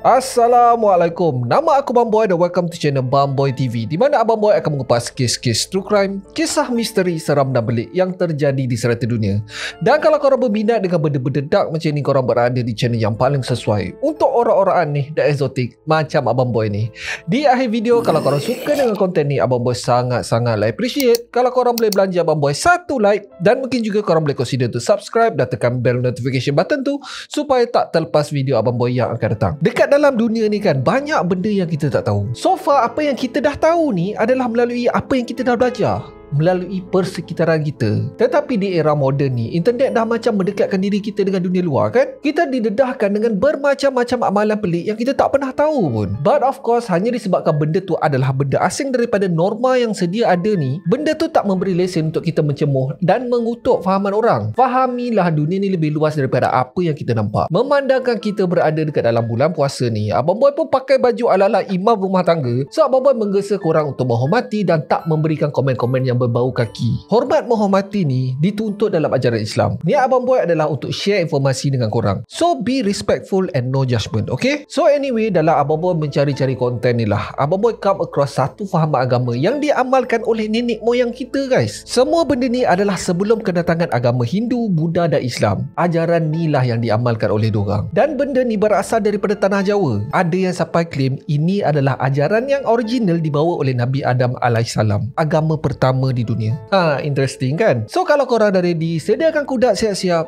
Assalamualaikum, nama aku Bamboy dan welcome to channel Bamboy TV, di mana Abang Boy akan mengupas kes-kes true crime, kisah misteri seram dan pelik yang terjadi di serata dunia. Dan kalau korang berminat dengan benda-benda dark macam ni, korang berada di channel yang paling sesuai untuk orang-orang aneh dan eksotik macam Abang Boy ni. Di akhir video, kalau korang suka dengan konten ni, Abang Boy sangat-sangat appreciate kalau korang boleh belanja Abang Boy satu like, dan mungkin juga korang boleh consider to subscribe dan tekan bell notification button tu supaya tak terlepas video Abang Boy yang akan datang. Dekat dalam dunia ni kan, banyak benda yang kita tak tahu. So far, apa yang kita dah tahu ni adalah melalui apa yang kita dah belajar, melalui persekitaran kita. Tetapi di era moden ni, internet dah macam mendekatkan diri kita dengan dunia luar kan. Kita didedahkan dengan bermacam-macam amalan pelik yang kita tak pernah tahu pun. But of course, hanya disebabkan benda tu adalah benda asing daripada norma yang sedia ada ni, benda tu tak memberi lesen untuk kita mencemuh dan mengutuk fahaman orang. Fahamilah dunia ni lebih luas daripada apa yang kita nampak. Memandangkan kita berada dekat dalam bulan puasa ni, Abang Boy pun pakai baju ala-ala imam rumah tangga. So Abang Boy menggesa korang untuk menghormati dan tak memberikan komen-komen yang berbau kaki. Hormat menghormati ni dituntut dalam ajaran Islam. Niat Abang Boy adalah untuk share informasi dengan korang. So be respectful and no judgement, okay? So anyway, dalam Abang Boy mencari-cari konten ni lah, Abang Boy come across satu fahaman agama yang diamalkan oleh nenek moyang kita, guys. Semua benda ni adalah sebelum kedatangan agama Hindu, Buddha dan Islam. Ajaran ni lah yang diamalkan oleh dorang. Dan benda ni berasal daripada tanah Jawa. Ada yang sampai claim ini adalah ajaran yang original dibawa oleh Nabi Adam alaihissalam. Agama pertama di dunia. Interesting kan? So kalau korang dah ready, sediakan kudat siap-siap.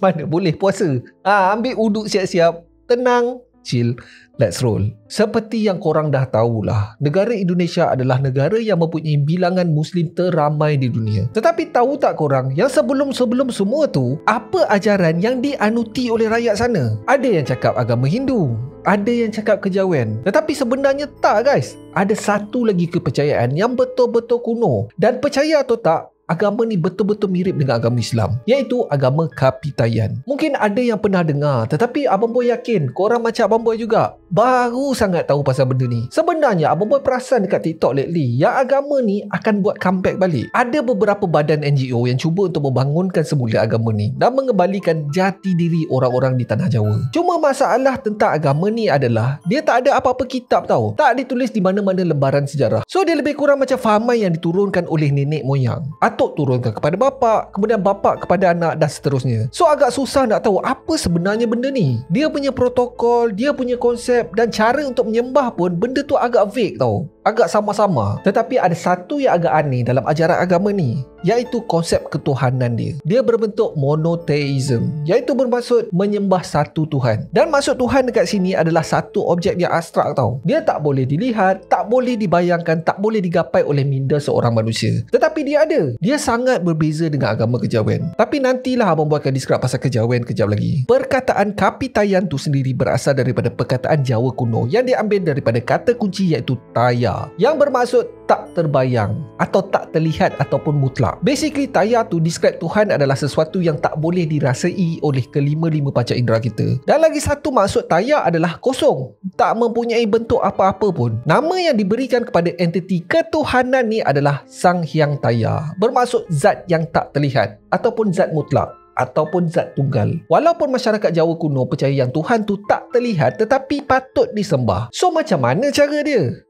Mana boleh puasa? Ambil uduk siap-siap. Tenang, chill, let's roll. Seperti yang korang dah tahulah, negara Indonesia adalah negara yang mempunyai bilangan Muslim teramai di dunia. Tetapi tahu tak korang, yang sebelum-sebelum semua tu, apa ajaran yang dianuti oleh rakyat sana? Ada yang cakap agama Hindu, ada yang cakap kejawen. Tetapi sebenarnya tak, guys. Ada satu lagi kepercayaan yang betul-betul kuno. Dan percaya atau tak, agama ni betul-betul mirip dengan agama Islam, iaitu agama Kapitayan. Mungkin ada yang pernah dengar, tetapi Abang Boy yakin korang macam Abang Boy juga baru sangat tahu pasal benda ni. Sebenarnya Abang Boy perasan dekat TikTok lately yang agama ni akan buat comeback balik. Ada beberapa badan NGO yang cuba untuk membangunkan semula agama ni dan mengembalikan jati diri orang-orang di tanah Jawa. Cuma masalah tentang agama ni adalah dia tak ada apa-apa kitab tau. Tak ditulis di mana-mana lembaran sejarah. So dia lebih kurang macam fahaman yang diturunkan oleh nenek moyang, atuk turunkan kepada bapa, kemudian bapa kepada anak dan seterusnya. So agak susah nak tahu apa sebenarnya benda ni. Dia punya protokol, dia punya konsep dan cara untuk menyembah pun benda tu agak vague tau. Agak sama-sama. Tetapi ada satu yang agak aneh dalam ajaran agama ni, iaitu konsep ketuhanan dia. Dia berbentuk monotheism, iaitu bermaksud menyembah satu Tuhan. Dan maksud Tuhan dekat sini adalah satu objek yang abstrak tau. Dia tak boleh dilihat, tak boleh dibayangkan, tak boleh digapai oleh minda seorang manusia. Tetapi dia ada. Dia sangat berbeza dengan agama kejawen. Tapi nantilah Abang Boy akan describe pasal kejawen kejap lagi. Perkataan Kapitayan tu sendiri berasal daripada perkataan Jawa kuno yang diambil daripada kata kunci iaitu taya, yang bermaksud tak terbayang atau tak terlihat ataupun mutlak. Basically, taya tu describe Tuhan adalah sesuatu yang tak boleh dirasai oleh kelima-lima panca indera kita. Dan lagi satu maksud taya adalah kosong, tak mempunyai bentuk apa-apa pun. Nama yang diberikan kepada entiti ketuhanan ni adalah Sang Hyang Taya, bermaksud zat yang tak terlihat ataupun zat mutlak ataupun zat tunggal. Walaupun masyarakat Jawa kuno percaya yang Tuhan tu tak terlihat tetapi patut disembah. So macam mana cara dia?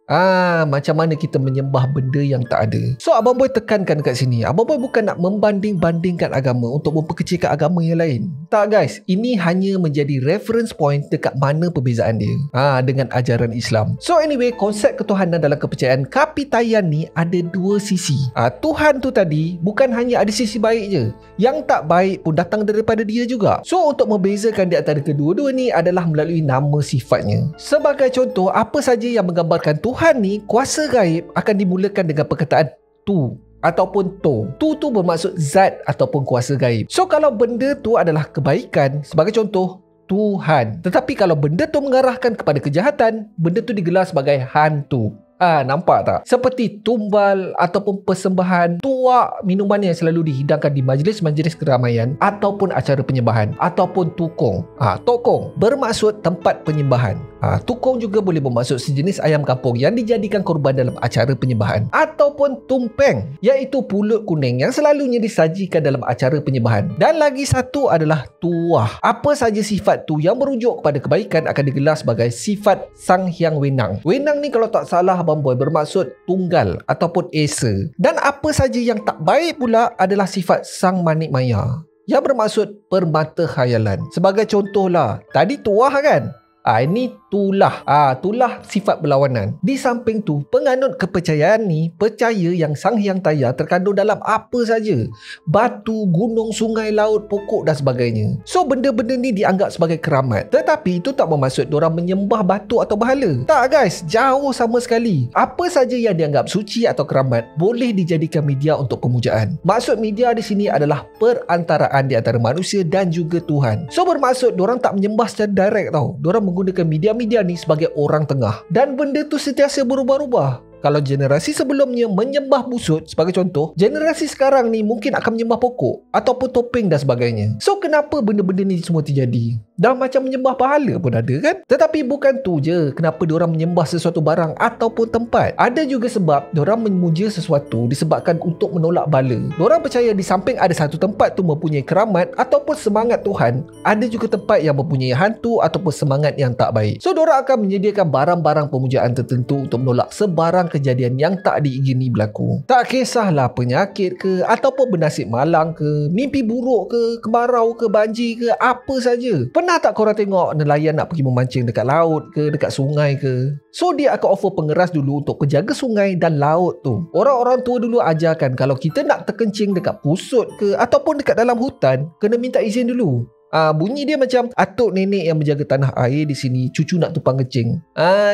Macam mana kita menyembah benda yang tak ada? So Abang Boy tekankan dekat sini, Abang Boy bukan nak membanding-bandingkan agama untuk memperkecilkan agama yang lain. Tak, guys. Ini hanya menjadi reference point dekat mana perbezaan dia dengan ajaran Islam. So anyway, konsep ketuhanan dalam kepercayaan Kapitayan ni ada dua sisi. Tuhan tu tadi bukan hanya ada sisi baik je, yang tak baik pun datang daripada dia juga. So untuk membezakan di antara kedua-dua ni adalah melalui nama sifatnya. Sebagai contoh, apa saja yang menggambarkan Tuhan ni, kuasa gaib akan dimulakan dengan perkataan tu ataupun to. Tu bermaksud zat ataupun kuasa gaib. So kalau benda tu adalah kebaikan, sebagai contoh Tuhan. Tetapi kalau benda tu mengarahkan kepada kejahatan, benda tu digelar sebagai hantu. Nampak tak? Seperti tumbal ataupun persembahan tuak, minuman yang selalu dihidangkan di majlis-majlis keramaian ataupun acara penyembahan, ataupun tukong. Tokong bermaksud tempat penyembahan. Tukong juga boleh bermaksud sejenis ayam kampung yang dijadikan korban dalam acara penyembahan. Ataupun tumpeng, iaitu pulut kuning yang selalunya disajikan dalam acara penyembahan. Dan lagi satu adalah tuah. Apa saja sifat tu yang merujuk kepada kebaikan akan digelar sebagai sifat Sang Hyang Wenang. Wenang ni kalau tak salah Abang Boy bermaksud tunggal ataupun esa. Dan apa saja yang tak baik pula adalah sifat Sang Manik Maya, yang bermaksud permata khayalan. Sebagai contohlah, tadi tuah kan? Ini tulah. Tulah sifat berlawanan. Di samping tu, penganut kepercayaan ni percaya yang Sang Hyang Taya terkandung dalam apa saja. Batu, gunung, sungai, laut, pokok dan sebagainya. So, benda-benda ni dianggap sebagai keramat. Tetapi itu tak bermaksud diorang menyembah batu atau berhala. Tak guys, jauh sama sekali. Apa saja yang dianggap suci atau keramat boleh dijadikan media untuk pemujaan. Maksud media di sini adalah perantaraan di antara manusia dan juga Tuhan. So, bermaksud diorang tak menyembah secara direct tau. Diorang menggunakan media-media ni sebagai orang tengah. Dan benda tu sentiasa berubah-ubah. Kalau generasi sebelumnya menyembah busut sebagai contoh, generasi sekarang ni mungkin akan menyembah pokok ataupun topeng dan sebagainya. So kenapa benda-benda ni semua terjadi? Dah macam menyembah pahala pun ada kan? Tetapi bukan tu je kenapa diorang menyembah sesuatu barang ataupun tempat. Ada juga sebab diorang memuja sesuatu disebabkan untuk menolak bala. Diorang percaya di samping ada satu tempat tu mempunyai keramat ataupun semangat Tuhan, ada juga tempat yang mempunyai hantu ataupun semangat yang tak baik. So diorang akan menyediakan barang-barang pemujaan tertentu untuk menolak sebarang kejadian yang tak diingini berlaku. Tak kisahlah penyakit ke, ataupun bernasib malang ke, mimpi buruk ke, kemarau ke, banjir ke, apa saja. Pernah tak korang tengok nelayan nak pergi memancing dekat laut ke, dekat sungai ke? So dia akan offer pengeras dulu untuk penjaga sungai dan laut tu. Orang-orang tua dulu ajarkan kalau kita nak terkencing dekat pusut ke, ataupun dekat dalam hutan, kena minta izin dulu. Bunyi dia macam atuk nenek yang menjaga tanah air di sini, cucu nak tumpang kencing.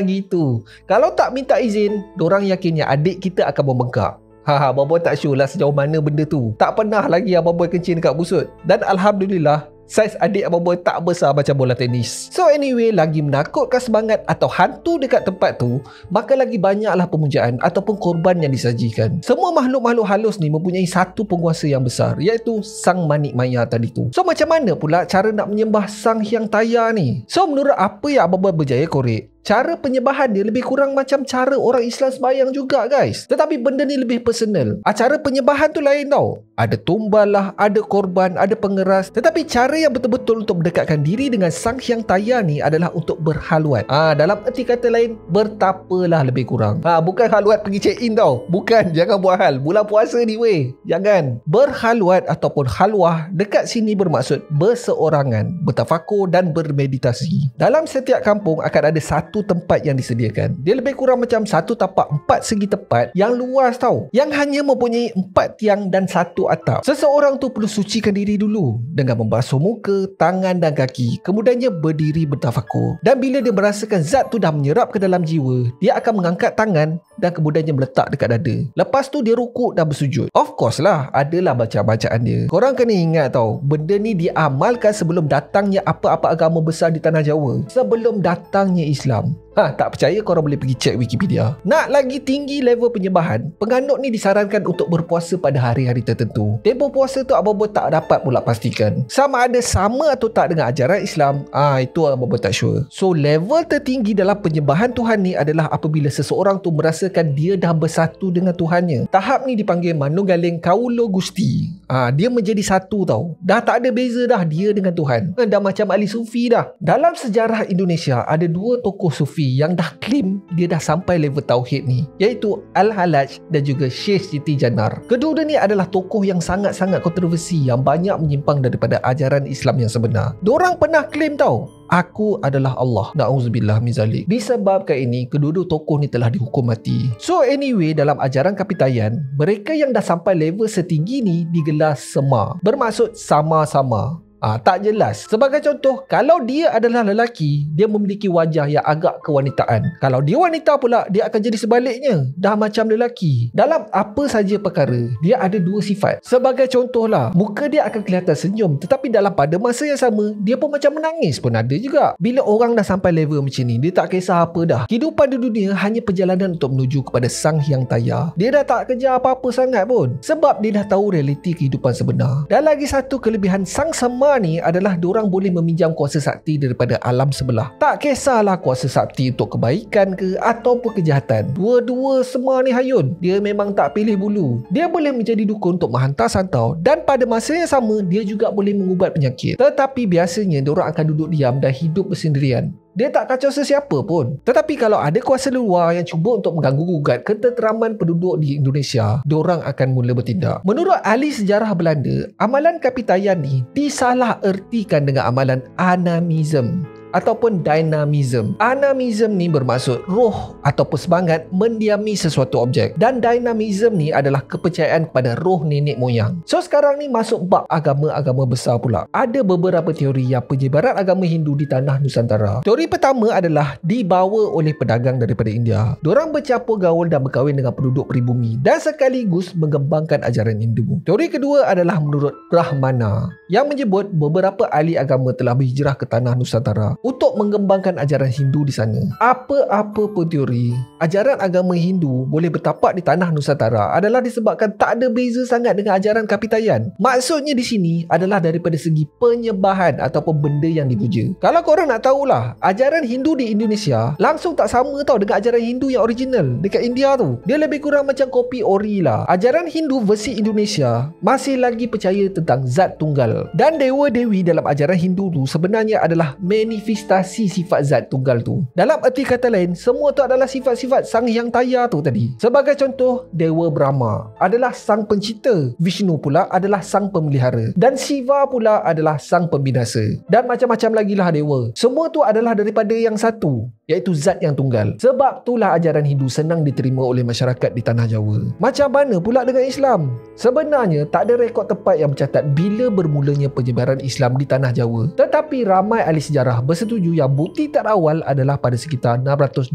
Gitu. Kalau tak minta izin, dorang yakinnya adik kita akan membengkak. Abang Boy tak sure lah sejauh mana benda tu. Tak pernah lagi Abang Boy kencing dekat busut. Dan Alhamdulillah, saiz adik Abang Boy tak besar macam bola tenis. So anyway, lagi menakutkan semangat atau hantu dekat tempat tu, maka lagi banyaklah pemujaan ataupun korban yang disajikan. Semua makhluk-makhluk halus ni mempunyai satu penguasa yang besar, iaitu Sang Manik Maya tadi tu. So macam mana pula cara nak menyembah Sang Hyang Taya ni? So menurut apa yang Abang Boy berjaya korek, cara penyembahan dia lebih kurang macam cara orang Islam sembahyang juga guys. Tetapi benda ni lebih personal. Cara penyembahan tu lain tau. Ada tumbal lah, ada korban, ada pengeras. Tetapi cara yang betul-betul untuk mendekatkan diri dengan Sang Hyang Taya ni adalah untuk berhalwat. Dalam erti kata lain, bertapalah lebih kurang. Bukan halwat pergi check in tau. Bukan, jangan buat hal. Bulan puasa ni weh. Jangan. Berhalwat ataupun halwah dekat sini bermaksud berseorangan, bertafakur dan bermeditasi. Dalam setiap kampung akan ada satu tempat yang disediakan. Dia lebih kurang macam satu tapak 4 segi tepat yang luas tau, yang hanya mempunyai 4 tiang dan 1 atap. Seseorang tu perlu sucikan diri dulu dengan membasuh muka, tangan dan kaki, kemudiannya berdiri bertafakur. Dan bila dia merasakan zat tu dah menyerap ke dalam jiwa, dia akan mengangkat tangan dan kemudiannya meletak dekat dada. Lepas tu dia rukuk dan bersujud. Of course lah, adalah bacaan-bacaan dia. Korang kena ingat tau, benda ni diamalkan sebelum datangnya apa-apa agama besar di tanah Jawa, sebelum datangnya Islam. Tak percaya korang boleh pergi cek Wikipedia. Nak lagi tinggi level penyembahan, penganut ni disarankan untuk berpuasa pada hari-hari tertentu. Tempoh puasa tu Abang Boy tak dapat pula pastikan. Sama ada sama atau tak dengan ajaran Islam, itu Abang Boy tak sure. So level tertinggi dalam penyembahan Tuhan ni adalah apabila seseorang tu merasakan dia dah bersatu dengan Tuhannya. Tahap ni dipanggil Manunggaling Kaulo Gusti. Dia menjadi satu tau. Dah tak ada beza dah dia dengan Tuhan. Dah macam ahli sufi dah. Dalam sejarah Indonesia ada 2 tokoh sufi yang dah claim dia dah sampai level tauhid ni, iaitu Al-Halaj dan juga Syekh Siti Janar. Kedua ni adalah tokoh yang sangat-sangat kontroversi, yang banyak menyimpang daripada ajaran Islam yang sebenar. Diorang pernah claim tau, aku adalah Allah. Na'udzubillah min zalik. Disebabkan ini, kedua-dua tokoh ni telah dihukum mati. So anyway, dalam ajaran Kapitayan, mereka yang dah sampai level setinggi ni digelar Sema. Bermaksud sama-sama. Tak jelas. Sebagai contoh, kalau dia adalah lelaki, dia memiliki wajah yang agak kewanitaan. Kalau dia wanita pula, dia akan jadi sebaliknya, dah macam lelaki. Dalam apa saja perkara, dia ada 2 sifat. Sebagai contoh lah, muka dia akan kelihatan senyum, tetapi dalam pada masa yang sama, dia pun macam menangis pun ada juga. Bila orang dah sampai level macam ni, dia tak kisah apa dah. Kehidupan di dunia hanya perjalanan untuk menuju kepada Sang Hyang Taya. Dia dah tak kejar apa-apa sangat pun, sebab dia dah tahu realiti kehidupan sebenar. Dan lagi satu kelebihan Sang Sema Semua ni adalah diorang boleh meminjam kuasa sakti daripada alam sebelah. Tak kisahlah kuasa sakti untuk kebaikan ke ataupun kejahatan. Dua-dua semua ni hayun. Dia memang tak pilih bulu. Dia boleh menjadi dukun untuk menghantar santau dan pada masa yang sama dia juga boleh mengubat penyakit. Tetapi biasanya diorang akan duduk diam dan hidup bersendirian. Dia tak kacau sesiapa pun. Tetapi kalau ada kuasa luar yang cuba untuk mengganggu-gugat ketenteraman penduduk di Indonesia, diorang akan mula bertindak. Menurut ahli sejarah Belanda, amalan kapitayan ni disalah ertikan dengan amalan animism ataupun dynamism. Animism ni bermaksud roh ataupun semangat mendiami sesuatu objek, dan dynamism ni adalah kepercayaan kepada roh nenek moyang. So sekarang ni masuk bab agama-agama besar pula. Ada beberapa teori yang penyebaran agama Hindu di tanah Nusantara. Teori pertama adalah dibawa oleh pedagang daripada India. Diorang bercampur gaul dan berkahwin dengan penduduk peribumi dan sekaligus mengembangkan ajaran Hindu. Teori kedua adalah menurut Brahmana yang menyebut beberapa ahli agama telah berhijrah ke tanah Nusantara untuk mengembangkan ajaran Hindu di sana. Apa-apa pun teori, ajaran agama Hindu boleh bertapak di tanah Nusantara adalah disebabkan tak ada beza sangat dengan ajaran kapitayan. Maksudnya di sini adalah daripada segi penyembahan ataupun benda yang dipuja. Kalau korang nak tahulah, ajaran Hindu di Indonesia langsung tak sama tau dengan ajaran Hindu yang original dekat India tu. Dia lebih kurang macam kopi ori lah. Ajaran Hindu versi Indonesia masih lagi percaya tentang zat tunggal. Dan dewa-dewi dalam ajaran Hindu tu sebenarnya adalah manifestasi sifat zat tunggal tu. Dalam erti kata lain, semua tu adalah sifat-sifat Sang Hyang Taya tu tadi. Sebagai contoh, Dewa Brahma adalah sang pencipta, Vishnu pula adalah sang pemelihara, dan Shiva pula adalah sang pembinasa, dan macam-macam lagi lah dewa. Semua tu adalah daripada yang satu, iaitu zat yang tunggal. Sebab itulah ajaran Hindu senang diterima oleh masyarakat di tanah Jawa. Macam mana pula dengan Islam? Sebenarnya tak ada rekod tepat yang mencatat bila bermulanya penyebaran Islam di tanah Jawa. Tetapi ramai ahli sejarah bersetuju yang bukti terawal adalah pada sekitar 625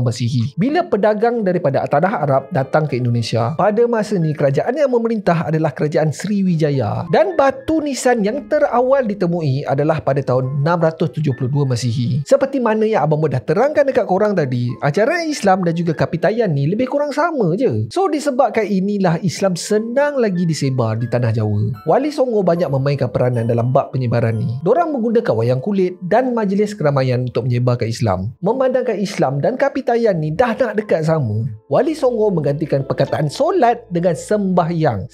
Masihi, bila pedagang daripada tanah Arab datang ke Indonesia. Pada masa ni kerajaan yang memerintah adalah kerajaan Sriwijaya, dan batu nisan yang terawal ditemui adalah pada tahun 672 Masihi. Seperti mana yang Abang Mod dah terangkan dekat korang tadi, ajaran Islam dan juga kapitayan ni lebih kurang sama je. So disebabkan inilah Islam senang lagi disebar di tanah Jawa. Wali Songo banyak memainkan peranan dalam bab penyebaran ni. Dorang menggunakan wayang kulit dan majlis keramaian untuk menyebarkan Islam. Memandangkan Islam dan kapitayan ni dah nak dekat sama, Wali Songo menggantikan perkataan solat dengan sembahyang.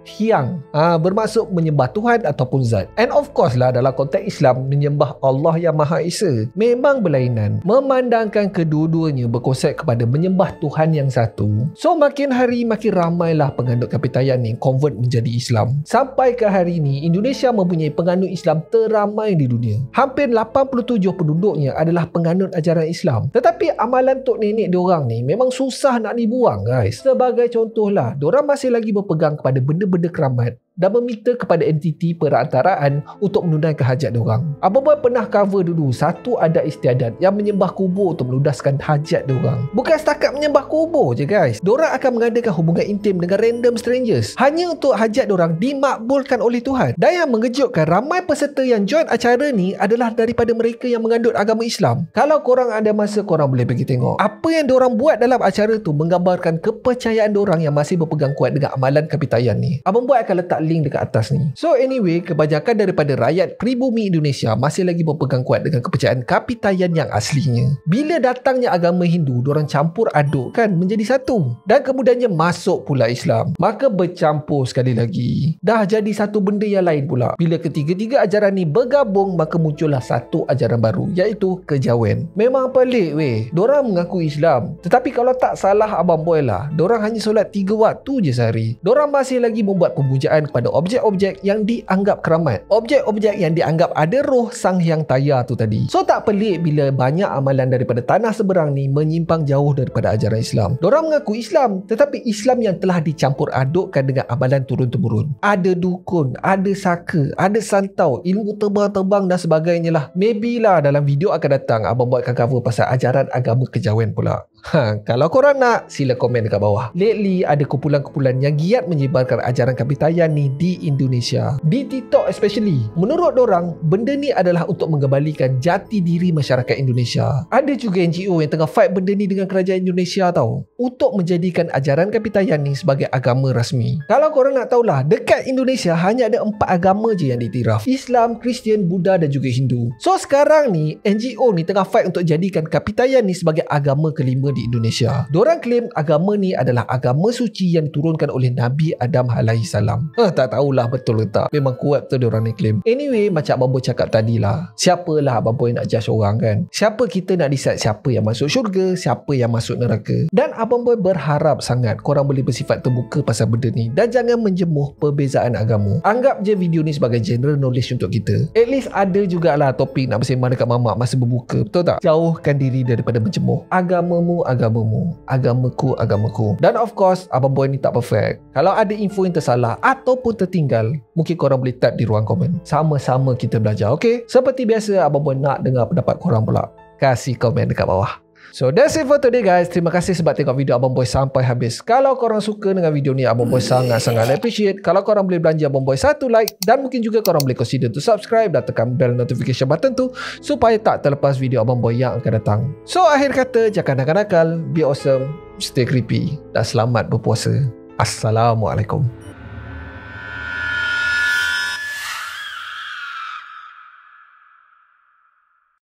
Hyang bermaksud menyembah Tuhan ataupun zat. And of course lah, dalam konteks Islam, menyembah Allah yang Maha Esa memang berlainan, memandangkan kedua-duanya berkonsep kepada menyembah Tuhan yang satu. So makin hari makin ramailah penganut kapitayan ni convert menjadi Islam. Sampai ke hari ni, Indonesia mempunyai penganut Islam teramai di dunia. Hampir 87 penduduknya adalah penganut ajaran Islam. Tetapi amalan tok nenek diorang ni memang susah nak dibuang guys. Sebagai contohlah, diorang masih lagi berpegang kepada benda-benda keramat dan meminta kepada entiti perantaraan untuk menunaikan hajat diorang. Abang Boy pernah cover dulu satu adat istiadat yang menyembah kubur untuk meludaskan hajat diorang. Bukan setakat menyembah kubur je guys, diorang akan mengadakan hubungan intim dengan random strangers hanya untuk hajat diorang dimakbulkan oleh Tuhan. Dan yang mengejutkan, ramai peserta yang join acara ni adalah daripada mereka yang mengandut agama Islam. Kalau korang ada masa, korang boleh pergi tengok apa yang diorang buat dalam acara tu, menggambarkan kepercayaan diorang yang masih berpegang kuat dengan amalan kapitayan ni. Abang Boy akan letak link dekat atas ni. So anyway, kebanyakan daripada rakyat pribumi Indonesia masih lagi berpegang kuat dengan kepercayaan kapitayan yang aslinya. Bila datangnya agama Hindu, diorang campur adukkan menjadi satu, dan kemudiannya masuk pula Islam, maka bercampur sekali lagi, dah jadi satu benda yang lain pula. Bila ketiga-tiga ajaran ni bergabung, maka muncullah satu ajaran baru, iaitu kejawen. Memang pelik weh, diorang mengaku Islam, tetapi kalau tak salah Abang Boy lah, diorang hanya solat 3 waktu je sehari. Diorang masih lagi membuat pemujaan kepada objek-objek yang dianggap keramat, objek-objek yang dianggap ada roh Sang Hyang Taya tu tadi. So tak pelik bila banyak amalan daripada tanah seberang ni menyimpang jauh daripada ajaran Islam. Diorang mengaku Islam, tetapi Islam yang telah dicampur adukkan dengan amalan turun-temurun. Ada dukun, ada saka, ada santau, ilmu terbang-terbang dan sebagainya lah. Maybe lah dalam video akan datang Abang buat cover pasal ajaran agama kejawen pula. Kalau korang nak, sila komen dekat bawah. Lately ada kumpulan-kumpulan yang giat menyebarkan ajaran kapitayan ni ni di Indonesia. Di TikTok especially, menurut dorang, benda ni adalah untuk mengembalikan jati diri masyarakat Indonesia. Ada juga NGO yang tengah fight benda ni dengan kerajaan Indonesia tau, untuk menjadikan ajaran Kapitayan ni sebagai agama rasmi. Kalau korang nak tahulah, dekat Indonesia hanya ada 4 agama je yang diiktiraf: Islam, Kristian, Buddha dan juga Hindu. So sekarang ni NGO ni tengah fight untuk jadikan Kapitayan ni sebagai agama kelima di Indonesia. Dorang claim agama ni adalah agama suci yang diturunkan oleh Nabi Adam alaihi salam. Tak tahulah betul ke tak. Memang kuat tu diorang ni claim. Anyway, macam Abang Boy cakap tadi lah, siapalah Abang Boy nak judge orang kan? Siapa kita nak decide siapa yang masuk syurga, siapa yang masuk neraka? Dan Abang Boy berharap sangat korang boleh bersifat terbuka pasal benda ni dan jangan menjemuh perbezaan agama. Anggap je video ni sebagai general knowledge untuk kita. At least ada jugalah topik nak bersembang dekat mamak masa berbuka, betul tak? Jauhkan diri daripada menjemuh. Agamamu, agamamu. Agamaku, agamaku. Dan of course, Abang Boy ni tak perfect. Kalau ada info yang tersalah ataupun tertinggal, mungkin korang boleh type di ruang komen. Sama-sama kita belajar, okay? Seperti biasa, Abang Boy nak dengar pendapat korang pula. Kasih komen dekat bawah. So that's it for today guys. Terima kasih sebab tengok video Abang Boy sampai habis. Kalau korang suka dengan video ni, Abang Boy sangat-sangat appreciate kalau korang boleh belanja Abang Boy 1 like, dan mungkin juga korang boleh consider to subscribe dan tekan bell notification button tu supaya tak terlepas video Abang Boy yang akan datang. So akhir kata, jangan nakal-nakal, be awesome, stay creepy dan selamat berpuasa. Assalamualaikum.